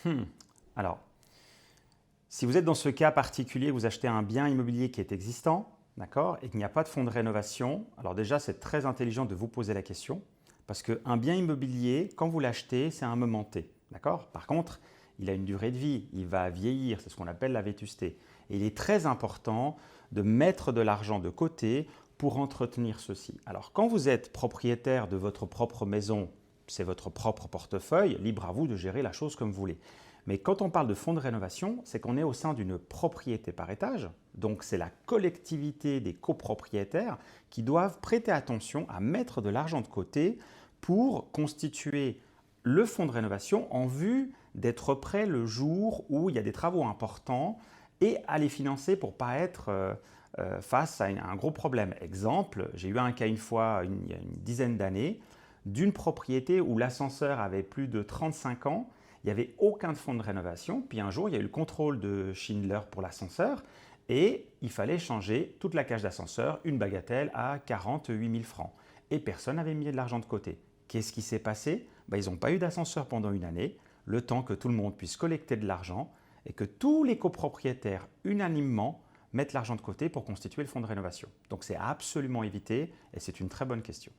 Hmm. Alors, si vous êtes dans ce cas particulier, vous achetez un bien immobilier qui est existant, d'accord, et qu'il n'y a pas de fonds de rénovation, alors déjà, c'est très intelligent de vous poser la question, parce qu'un bien immobilier, quand vous l'achetez, c'est à un moment T, d'accord. Par contre, il a une durée de vie, il va vieillir, c'est ce qu'on appelle la vétusté. Et il est très important de mettre de l'argent de côté pour entretenir ceci. Alors, quand vous êtes propriétaire de votre propre maison, c'est votre propre portefeuille, libre à vous de gérer la chose comme vous voulez. Mais quand on parle de fonds de rénovation, c'est qu'on est au sein d'une propriété par étage, donc c'est la collectivité des copropriétaires qui doivent prêter attention à mettre de l'argent de côté pour constituer le fonds de rénovation en vue d'être prêt le jour où il y a des travaux importants et à les financer pour ne pas être face à un gros problème. Exemple, j'ai eu un cas une fois, il y a une dizaine d'années, d'une propriété où l'ascenseur avait plus de 35 ans, il n'y avait aucun fonds de rénovation, puis un jour il y a eu le contrôle de Schindler pour l'ascenseur et il fallait changer toute la cage d'ascenseur, une bagatelle à 48 000 francs. Et personne n'avait mis de l'argent de côté. Qu'est-ce qui s'est passé? Ils n'ont pas eu d'ascenseur pendant une année, le temps que tout le monde puisse collecter de l'argent et que tous les copropriétaires unanimement mettent l'argent de côté pour constituer le fonds de rénovation. Donc c'est absolument évité et c'est une très bonne question.